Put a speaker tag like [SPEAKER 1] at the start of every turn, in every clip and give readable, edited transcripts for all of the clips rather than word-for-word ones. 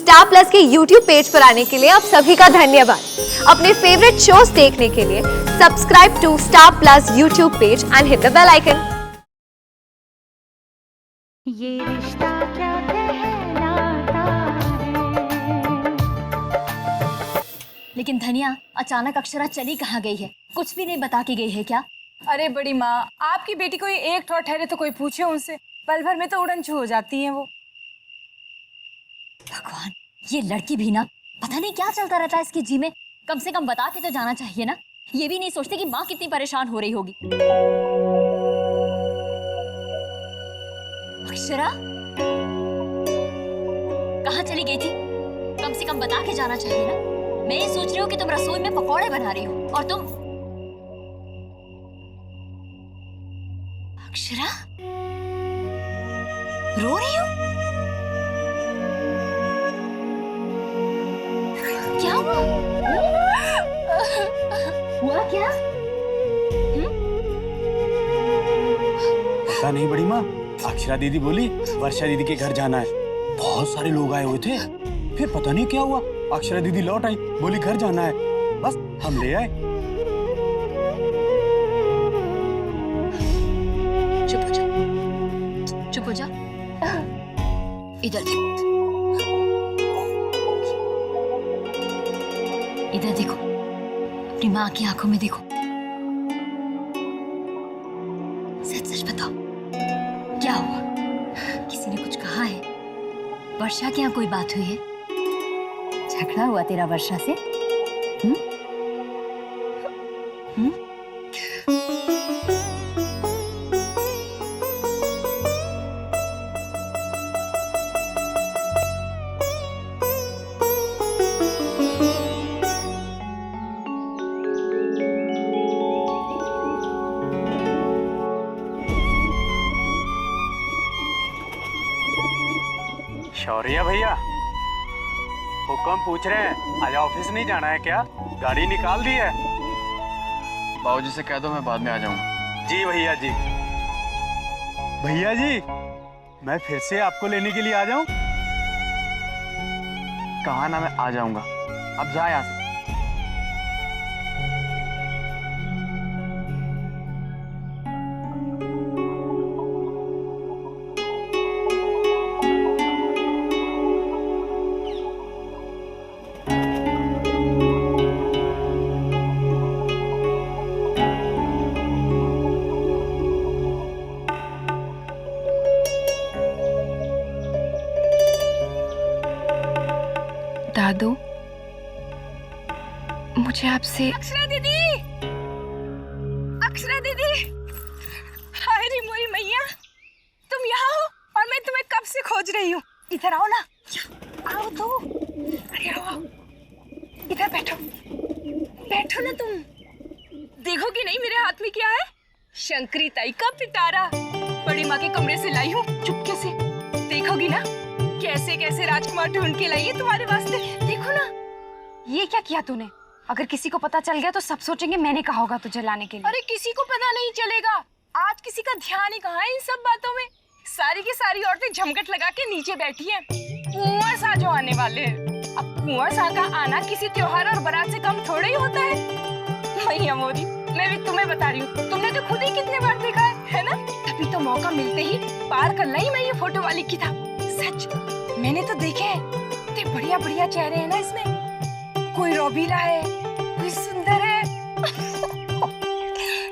[SPEAKER 1] Star plus के YouTube page पर आने के लिए आप सभी का धन्यवाद। अपने फेवरेट शोज देखने के लिए subscribe to Star Plus YouTube page and hit the bell icon.
[SPEAKER 2] ये रिश्ता क्या कहलाता है।
[SPEAKER 3] लेकिन धनिया, अचानक अक्षरा चली कहाँ गई है? कुछ भी नहीं बता के गई है क्या?
[SPEAKER 4] अरे बड़ी माँ, आपकी बेटी कोई एक ठौर ठहरे तो कोई पूछे उनसे, पल भर में तो उड़न छू हो जाती है वो।
[SPEAKER 3] भगवान, ये लड़की भी ना, पता नहीं क्या चलता रहता है इसके जी में। कम से कम बता के तो जाना चाहिए ना। ये भी नहीं सोचते कि माँ कितनी परेशान हो रही होगी। अक्षरा कहाँ चली गई थी? कम से कम बता के जाना चाहिए ना। मैं ये सोच रही हूँ कि तुम रसोई में पकौड़े बना रही हो और तुम। अक्षरा रो रही हो? क्या हुआ? हुआ क्या?
[SPEAKER 5] पता नहीं बड़ी माँ, अक्षरा दीदी बोली वर्षा दीदी के घर जाना है। बहुत सारे लोग आए हुए थे, फिर पता नहीं क्या हुआ, अक्षरा दीदी लौट आई, बोली घर जाना है, बस हम ले आए।
[SPEAKER 3] चुप हो जा, चुप हो जा। इधर देखो, इधर देखो, अपनी माँ की आंखों में देखो। सच सच बताओ, क्या हुआ? किसी ने कुछ कहा है? वर्षा के यहाँ कोई बात हुई है? झगड़ा हुआ तेरा वर्षा से?
[SPEAKER 5] शौर्य भैया, हुक्म पूछ रहे हैं, आज ऑफिस नहीं जाना है क्या? गाड़ी निकाल दी है?
[SPEAKER 6] बाबूजी से कह दो मैं बाद में आ जाऊंगा।
[SPEAKER 5] जी भैया जी। भैया जी, मैं फिर से आपको लेने के लिए आ जाऊं?
[SPEAKER 6] कहा ना मैं आ जाऊंगा, अब जा यहाँ से।
[SPEAKER 4] दादू, मुझे आपसे।
[SPEAKER 7] अक्षरा दीदी, अक्षरा दीदी, हाय रे मोरी मैया, तुम यहाँ हो और मैं तुम्हें कब से खोज रही हूँ। इधर आओ ना, आओ तो, अरे आओ, इधर बैठो, बैठो ना तुम। देखोगी नहीं मेरे हाथ में क्या है? शंकरी ताई का पिटारा, बड़ी माँ के कमरे से लाई हूँ चुपके से। देखोगी ना कैसे कैसे राजकुमार ढूंढ के लाई है तुम्हारे वास्ते। देखो ना।
[SPEAKER 4] ये क्या किया तूने? अगर किसी को पता चल गया तो सब सोचेंगे मैंने कहा होगा तुझे लाने के लिए।
[SPEAKER 7] अरे किसी को पता नहीं चलेगा। आज किसी का ध्यान ही कहाँ है इन सब बातों में। सारी की सारी औरतें झमकट लगा के नीचे बैठी हैं। कुंवर सा जो आने वाले हैं। अब कुंवर सा का आना किसी त्योहार और बारात से कम थोड़ा ही होता है। मैया मोरी, मैं भी तुम्हें बता रही हूँ, तुमने तो खुद ही कितने बार देखा है ना? तभी तो मौका मिलते ही पार करना ही मैं ये फोटो वाली की था। सच मैंने तो देखे हैं, इतने बढ़िया बढ़िया चेहरे हैं ना इसमें। कोई रोबीला है, कोई सुंदर है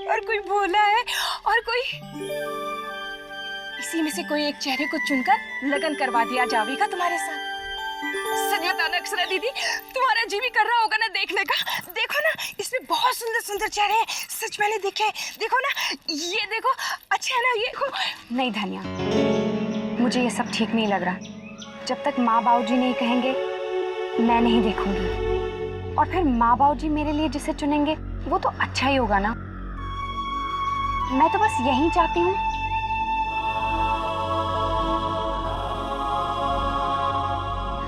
[SPEAKER 7] और कोई भोला है और कोई। इसी में से कोई एक चेहरे को चुनकर लगन करवा दिया जावेगा तुम्हारे साथ। सच बताना अक्षरा दीदी, तुम्हारा जी भी कर रहा होगा ना देखने का। देखो ना, इसमें बहुत सुंदर सुंदर चेहरे हैं। सच मैंने देखे। देखो ना, ये देखो, अच्छा है ना ये देखो।
[SPEAKER 4] नहीं धनिया, मुझे ये सब ठीक नहीं लग रहा। जब तक माँ बाबूजी नहीं कहेंगे मैं नहीं देखूंगी। और फिर माँ बाबूजी मेरे लिए जिसे चुनेंगे वो तो अच्छा ही होगा ना। मैं तो बस यही चाहती हूँ।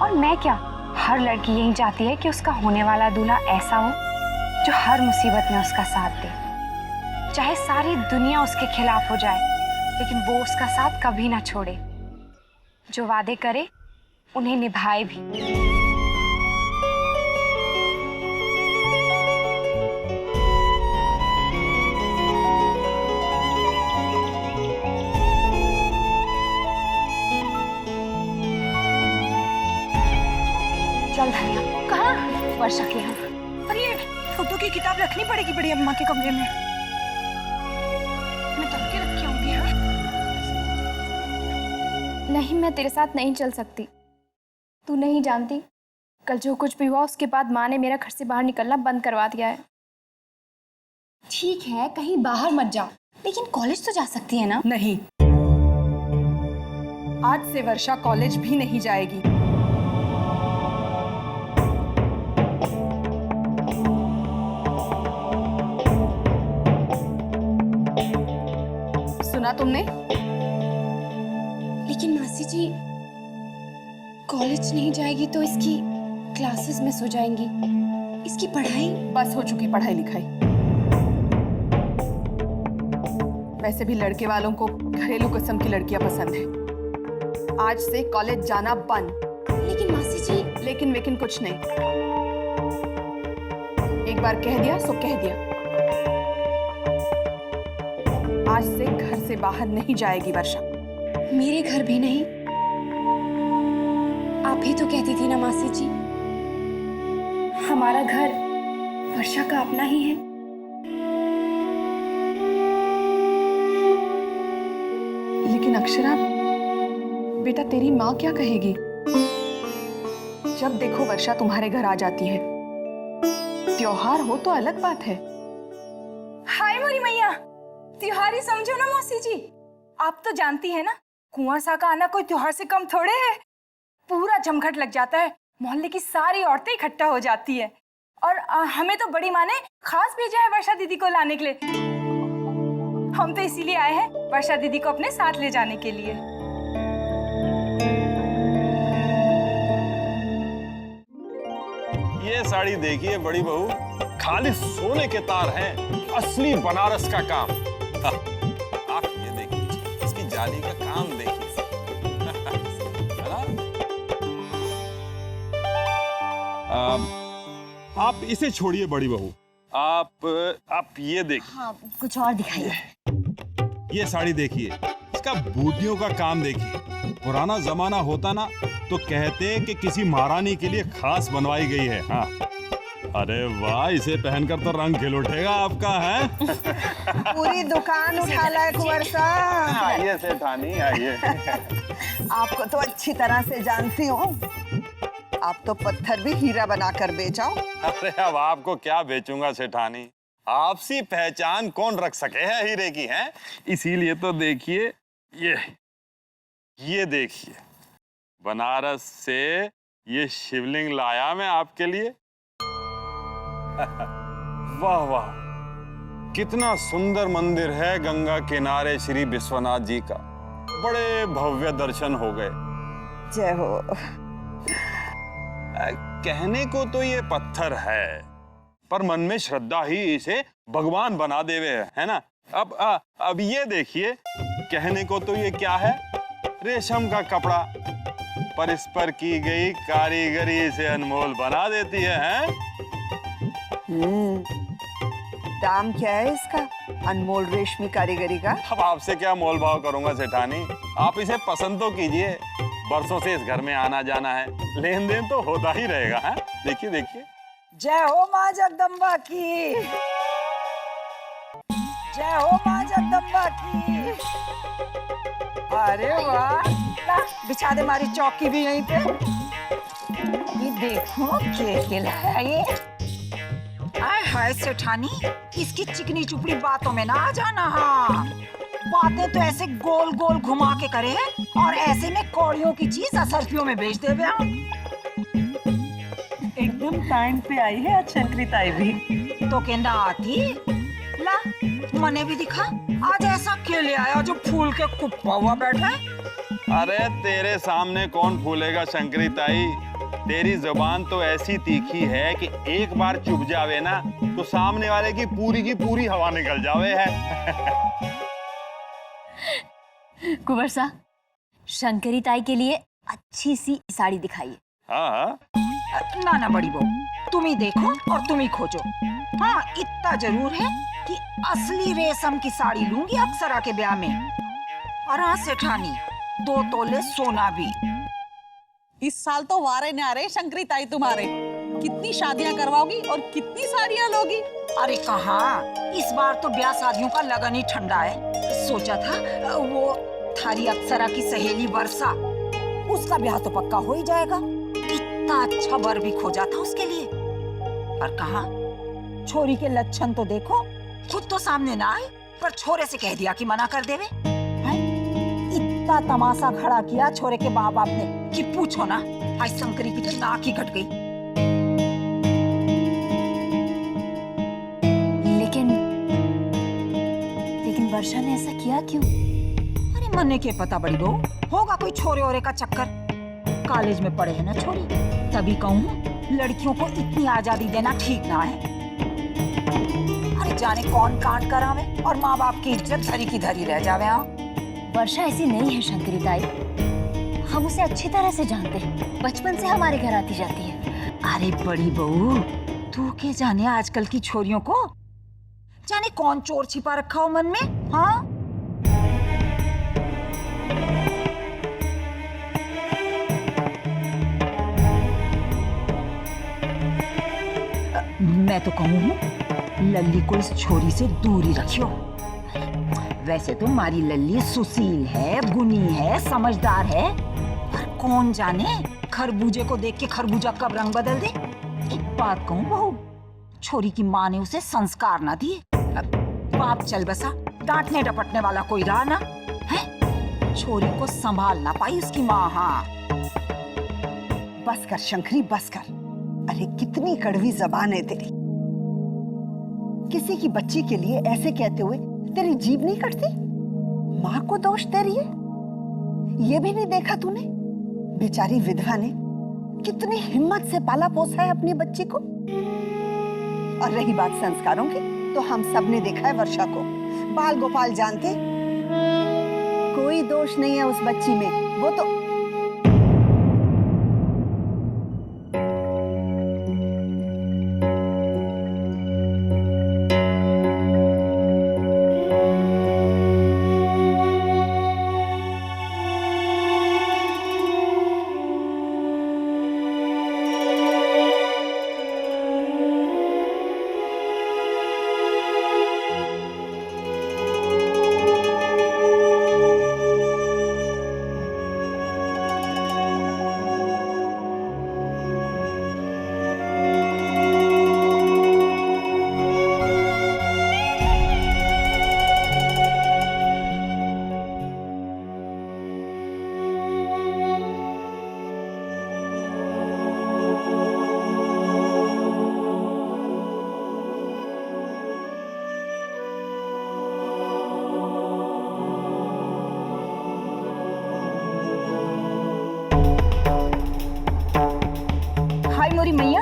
[SPEAKER 4] और मैं क्या, हर लड़की यही चाहती है कि उसका होने वाला दूल्हा ऐसा हो जो हर मुसीबत में उसका साथ दे। चाहे सारी दुनिया उसके खिलाफ हो जाए, लेकिन वो उसका साथ कभी ना छोड़े। जो वादे करे उन्हें निभाए भी। चल धनिया,
[SPEAKER 7] कहाँ?
[SPEAKER 4] वर्षा के यहाँ।
[SPEAKER 7] पर ये फोटो की किताब रखनी पड़ेगी बड़ी अम्मा के कमरे में। मैं तब के रख के आऊंगी। हाँ?
[SPEAKER 8] नहीं, मैं तेरे साथ नहीं चल सकती। तू नहीं जानती, कल जो कुछ भी हुआ उसके बाद माँ ने मेरा घर से बाहर निकलना बंद करवा दिया है।
[SPEAKER 4] ठीक है, कहीं बाहर मत जा, लेकिन कॉलेज तो जा सकती है ना।
[SPEAKER 7] नहीं, आज से वर्षा कॉलेज भी नहीं जाएगी। सुना तुमने?
[SPEAKER 8] लेकिन मासी जी, कॉलेज नहीं जाएगी तो इसकी क्लासेस मिस हो जाएंगी, इसकी पढ़ाई।
[SPEAKER 7] बस हो चुकी पढ़ाई लिखाई। वैसे भी लड़के वालों को घरेलू किस्म की लड़कियां पसंद है। आज से कॉलेज जाना बंद।
[SPEAKER 8] लेकिन मासी जी।
[SPEAKER 7] लेकिन वेकिन कुछ नहीं। एक बार कह दिया सो कह दिया। आज से घर से बाहर नहीं जाएगी वर्षा।
[SPEAKER 8] मेरे घर भी नहीं? आप ही तो कहती थी ना मासी जी, हमारा घर वर्षा का अपना ही है।
[SPEAKER 7] लेकिन अक्षरा बेटा, तेरी माँ क्या कहेगी? जब देखो वर्षा तुम्हारे घर आ जाती है। त्योहार हो तो अलग बात है। हाय मोरी मैया, त्योहार ही समझो ना मौसी जी। आप तो जानती है ना, कुंवर सा का आना कोई त्योहार से कम थोड़े है। पूरा जमघट लग जाता है, मोहल्ले की सारी औरतें इकट्ठा हो जाती है। और हमें तो बड़ी माँ ने खास भेजा है वर्षा दीदी को लाने के लिए। हम तो इसीलिए आए हैं वर्षा दीदी को अपने साथ ले जाने के लिए।
[SPEAKER 9] ये साड़ी देखिए बड़ी बहू, खाली सोने के तार हैं, असली बनारस का काम। आप ये देखिए, इसकी जाली का काम देखिए। है ना? आप इसे छोड़िए बड़ी बहू, आप ये देखिए।
[SPEAKER 3] हाँ, कुछ और दिखाइए।
[SPEAKER 9] ये साड़ी देखिए, इसका बूटियों का काम देखिए। पुराना जमाना होता ना तो कहते कि किसी महारानी के लिए खास बनवाई गई है। हाँ, अरे वाह, इसे पहनकर तो रंग खिल उठेगा आपका। है
[SPEAKER 10] पूरी दुकान उठा लाए कुंवर साहब।
[SPEAKER 9] आइए सेठानी, आइए।
[SPEAKER 10] आपको तो अच्छी तरह से जानती हूँ, आप तो पत्थर भी हीरा बनाकर बेचाओ।
[SPEAKER 9] अरे अब आपको क्या बेचूंगा सेठानी, आपसी पहचान कौन रख सके है हीरे की। है इसीलिए तो देखिए, ये देखिए, बनारस से ये शिवलिंग लाया मैं आपके लिए। वाह वाह, कितना सुंदर मंदिर है गंगा किनारे श्री विश्वनाथ जी का। बड़े भव्य दर्शन हो गए।
[SPEAKER 10] जय हो।
[SPEAKER 9] कहने को तो ये पत्थर है, पर मन में श्रद्धा ही इसे भगवान बना देवे है ना। अब ये देखिए, कहने को तो ये क्या है, रेशम का कपड़ा, पर इस पर की गई कारीगरी इसे अनमोल बना देती है।
[SPEAKER 10] दाम क्या है इसका, अनमोल रेशमी कारीगरी का?
[SPEAKER 9] अब आपसे क्या मोल भाव करूंगा सेठानी, आप इसे पसंद तो कीजिए। बरसों से इस घर में आना जाना है, लेन देन तो होता ही रहेगा। है देखिए देखिए।
[SPEAKER 10] जय हो माँ जगदम्बा की, जय हो माँ जगदम्बा की। अरे वाह, बिछा दे हमारी चौकी भी यहीं पे। ये देखो क्या है ये।
[SPEAKER 11] आय हाय सेठानी, इसकी चिकनी चुपड़ी बातों में ना आ जाना। हाँ, बातें तो ऐसे गोल गोल घुमा के करे और ऐसे में कौड़ियों की चीज असरफियों में बेच दे।
[SPEAKER 10] एकदम टाइम पे आई है आज शंकरी ताई भी।
[SPEAKER 11] तो कहना आती ला, मने भी दिखा आज ऐसा क्यों ले आया जो फूल के कुप्पा हुआ बैठा है।
[SPEAKER 9] अरे तेरे सामने कौन फूलेगा शंकरी ताई, तेरी जुबान तो ऐसी तीखी है कि एक बार चुभ जावे ना तो सामने वाले की पूरी हवा निकल जावे है।
[SPEAKER 3] कुंवर सा, शंकरी ताई के लिए अच्छी सी साड़ी दिखाइए।
[SPEAKER 9] हाँ
[SPEAKER 11] ना ना बड़ी बहू, तुम ही देखो और तुम ही खोजो। हाँ इतना जरूर है कि असली रेशम की साड़ी लूंगी अक्षरा के ब्याह में। और हाँ सेठानी, 2 तोले सोना भी।
[SPEAKER 12] इस साल तो वारे न्यारे शंकरी ताई तुम्हारे। कितनी शादियां करवाओगी और कितनी साड़ियां लोगी?
[SPEAKER 11] अरे कहाँ, इस बार तो ब्याह शादियों का लगन ही ठंडा है। सोचा था वो थारी अक्षरा की सहेली वर्षा, उसका ब्याह तो पक्का हो ही जाएगा। इतना अच्छा वर भी खोजा था उसके लिए। पर कहाँ, छोरी के लक्षण तो देखो, खुद तो सामने ना आए पर छोरे से कह दिया कि मना कर देवे। इतना तमाशा खड़ा किया छोरे के माँ बाप ने कि पूछो ना, आज शंकरी की तो नाक ही कट गई।
[SPEAKER 3] लेकिन वर्षा ने ऐसा किया क्यों?
[SPEAKER 11] अरे मन्ने के पता बड़ी बहू, होगा कोई छोरे ओरे का चक्कर। कॉलेज में पढ़े है ना छोरी, तभी कहूँ लड़कियों को इतनी आजादी देना ठीक ना है। अरे जाने कौन कांड करावे और माँ बाप की इज्जत धरी की धरी रह जावे। हाँ
[SPEAKER 3] वर्षा ऐसी नहीं है शंकरी ताई, हम उसे अच्छी तरह से जानते हैं, बचपन से हमारे घर आती जाती है।
[SPEAKER 11] अरे बड़ी बहू, तू के जाने आजकल की छोरियों को जाने कौन चोर छिपा रखा हो मन में। हाँ मैं तो कहूँ लल्ली को इस छोरी से दूर ही रखियो। वैसे तो हमारी लल्ली सुशील है, गुनी है, समझदार है, पर कौन जाने खरबूजे को देख के खरबूजा कब रंग बदल दे। एक बात कहूँ बहू, छोरी की माँ ने उसे संस्कार ना दिए। बाप चल बसा, डांटने डपटने वाला कोई रहा ना है। छोरी को संभाल ना पाई उसकी माँ। हाँ
[SPEAKER 10] बस कर शंकरी, बस कर। अरे कितनी कड़वी जबान है तेरी। किसी की बच्ची के लिए ऐसे कहते हुए तेरी जीभ नहीं कटती? माँ को दोष दे रही है। ये भी नहीं देखा तूने, बेचारी विधवा ने कितनी हिम्मत से पाला पोसा है अपनी बच्ची को। और रही बात संस्कारों की, तो हम सब ने देखा है वर्षा को। बाल गोपाल जानते, कोई दोष नहीं है उस बच्ची में। वो तो
[SPEAKER 7] मैया,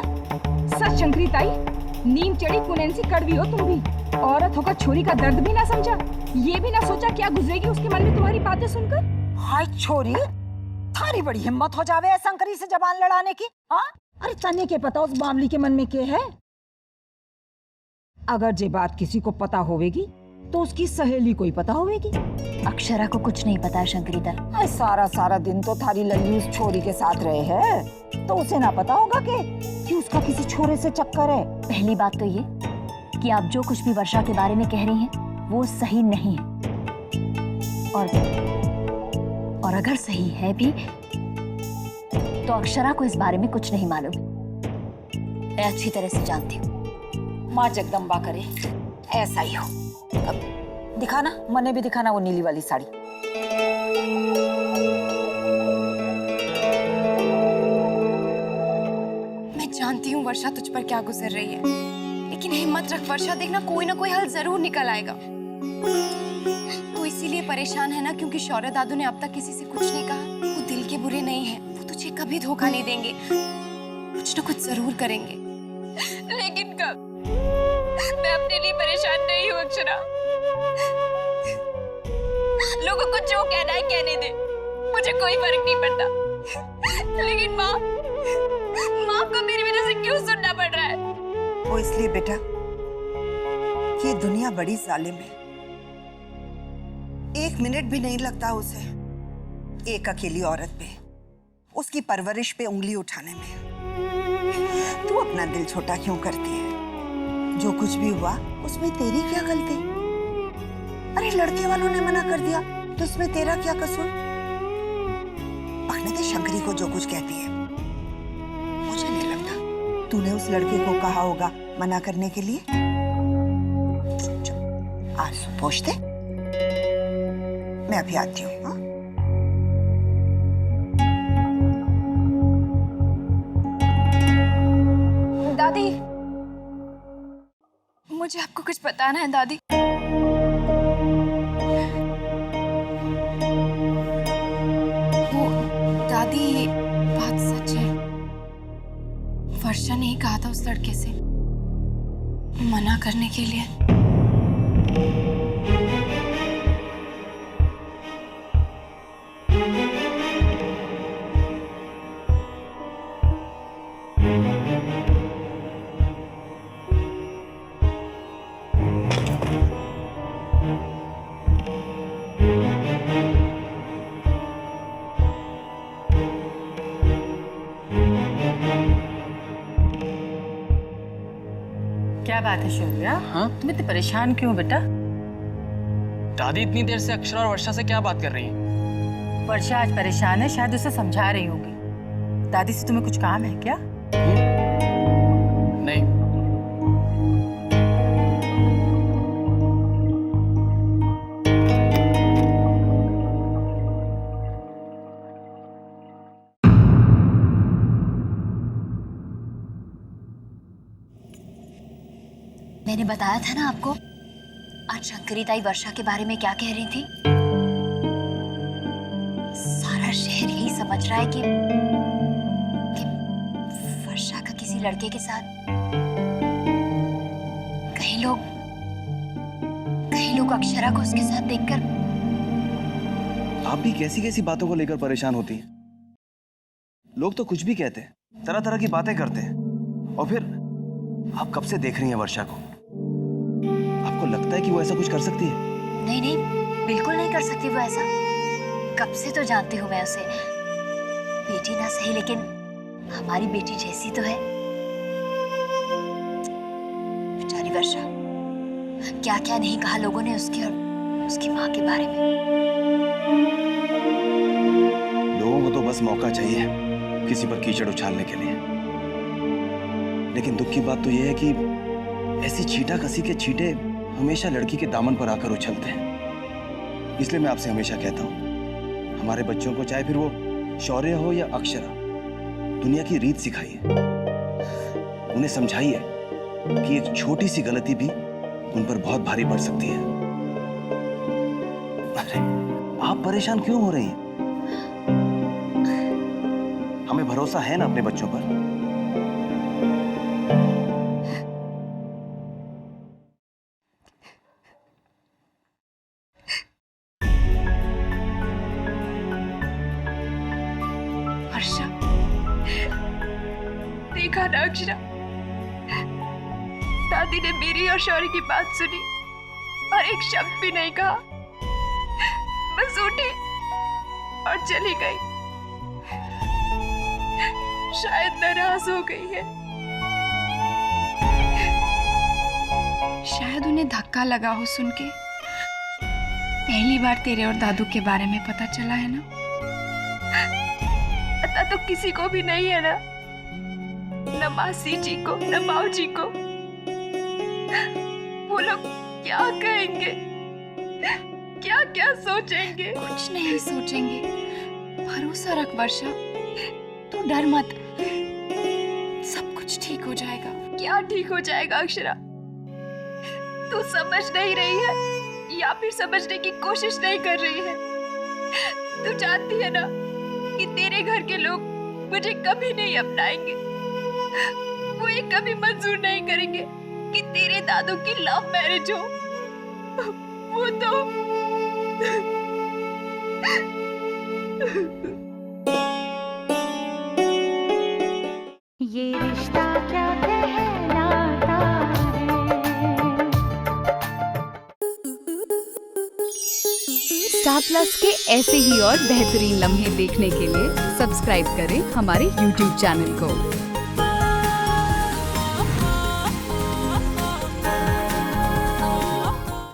[SPEAKER 7] सच शंकरी ताई, नीम चढ़ी कुनैन सी कड़वी हो तुम भी। औरत होकर छोरी का दर्द भी ना समझा, ये भी ना सोचा क्या गुजरेगी उसके मन में तुम्हारी बातें सुनकर।
[SPEAKER 11] हाय छोरी, थारी बड़ी हिम्मत हो जावे शंकरी से जबान लड़ाने की। हाँ अरे तने के पता उस बामली के मन में क्या है। अगर ये बात किसी को पता होवेगी तो उसकी सहेली को ही पता होवेगी।
[SPEAKER 3] अक्षरा को कुछ नहीं पता है शंकरी ताई।
[SPEAKER 11] सारा दिन तो थारी लल्ली उस छोरी के साथ रहे है, तो उसे ना पता होगा कि उसका किसी छोरे से चक्कर है।
[SPEAKER 3] पहली बात तो ये कि आप जो कुछ भी वर्षा के बारे में कह रही हैं वो सही नहीं है, और अगर सही है भी तो अक्षरा को इस बारे में कुछ नहीं मालूम। मैं अच्छी तरह से जानती हूँ।
[SPEAKER 11] माँ जगदम्बा करे ऐसा ही हो। अब दिखाना, मने भी दिखाना वो नीली वाली साड़ी।
[SPEAKER 8] मैं जानती हूँ वर्षा तुझ पर क्या गुजर रही है, लेकिन हिम्मत रख वर्षा, देखना कोई ना कोई हल जरूर निकल आएगा। तू इसीलिए परेशान है ना क्योंकि शौर्य दादू ने अब तक किसी से कुछ नहीं कहा। वो दिल के बुरे नहीं है, वो तुझे कभी धोखा नहीं देंगे, कुछ ना कुछ जरूर करेंगे।
[SPEAKER 7] लेकिन कब? मैं अपने लिए परेशान नहीं हूँ अक्षरा। लोगों को जो कहना है कहने दे, मुझे कोई फर्क नहीं पड़ता। लेकिन माँ को मेरी वजह से क्यों सुनना पड़ रहा है?
[SPEAKER 10] वो इसलिए बेटा, ये दुनिया बड़ी जालिम है। एक मिनट भी नहीं लगता उसे एक अकेली औरत पे, उसकी परवरिश पे उंगली उठाने में। तू अपना दिल छोटा क्यों करती है? जो कुछ भी हुआ उसमें तेरी क्या गलती? अरे लड़के वालों ने मना कर दिया तो इसमें तेरा क्या कसूर? पकने दे शंकरी को जो कुछ कहती है। मुझे नहीं लगता तूने उस लड़के को कहा होगा मना करने के लिए। आंसू पोंछ दे, मैं अभी आती हूँ। हाँ?
[SPEAKER 8] दादी, मुझे आपको कुछ बताना है दादी। वो दादी, ये बात सच है। वर्षा ने ही कहा था उस लड़के से मना करने के लिए।
[SPEAKER 12] क्या बात है शौर्या? हाँ, तुम इतने परेशान क्यों बेटा?
[SPEAKER 6] दादी इतनी देर से अक्षरा और वर्षा से क्या बात कर रही हैं?
[SPEAKER 12] वर्षा आज परेशान है, शायद उसे समझा रही होगी। दादी से तुम्हें कुछ काम है क्या?
[SPEAKER 6] नहीं।
[SPEAKER 3] मैंने बताया था ना आपको, आज शंकरी ताई वर्षा के बारे में क्या कह रही थी। सारा शहर यही समझ रहा है कि वर्षा का किसी लड़के के साथ। कई लोग अक्षरा को उसके साथ देखकर।
[SPEAKER 13] आप भी कैसी कैसी बातों को लेकर परेशान होती हैं? लोग तो कुछ भी कहते हैं, तरह तरह की बातें करते हैं, और फिर आप कब से देख रही हैं वर्षा को? आपको लगता है कि वो ऐसा कुछ कर सकती है?
[SPEAKER 3] नहीं नहीं, बिल्कुल नहीं कर सकती वो ऐसा। कब से तो जानती हूँ मैं उसे। बेटी ना सही, लेकिन हमारी बेटी जैसी तो है। बेचारी वर्षा, क्या क्या नहीं कहा लोगों ने उसके और उसकी माँ के बारे में।
[SPEAKER 13] लोगों को तो बस मौका चाहिए किसी पर कीचड़ उछालने के लिए। लेकिन दुख की बात तो यह है कि ऐसी छींटा कसी के छींटे हमेशा लड़की के दामन पर आकर उछलते हैं। इसलिए मैं आपसे हमेशा कहता हूं, हमारे बच्चों को चाहे फिर वो शौर्य हो या अक्षरा, दुनिया की रीत सिखाइए। उन्हें समझाइए कि एक छोटी सी गलती भी उन पर बहुत भारी पड़ सकती है। अरे आप परेशान क्यों हो रही हैं? हमें भरोसा है ना अपने बच्चों पर।
[SPEAKER 8] वर्षा, देखा ना अक्षरा, दादी ने मेरी और शौर्य की बात सुनी और एक शब्द भी नहीं कहा, बस उठी और चली गई। शायद नाराज हो गई है। शायद उन्हें धक्का लगा हो सुन के। पहली बार तेरे और दादू के बारे में पता चला है ना। पता तो किसी को भी नहीं है ना, न मासी जी को न माऊ जी को। वो लोग क्या कहेंगे, क्या क्या सोचेंगे? कुछ नहीं सोचेंगे। भरोसा रख वर्षा, तू डर मत, सब कुछ ठीक हो जाएगा। क्या ठीक हो जाएगा अक्षरा? तू समझ नहीं रही है या फिर समझने की कोशिश नहीं कर रही है। तू जानती है ना कि तेरे घर के लोग मुझे कभी नहीं अपनाएंगे। वो ये कभी मंजूर नहीं करेंगे कि तेरे दादू की लव मैरिज हो। वो तो
[SPEAKER 14] स्टार प्लस के ऐसे ही और बेहतरीन लम्हे देखने के लिए सब्सक्राइब करें हमारे YouTube चैनल को।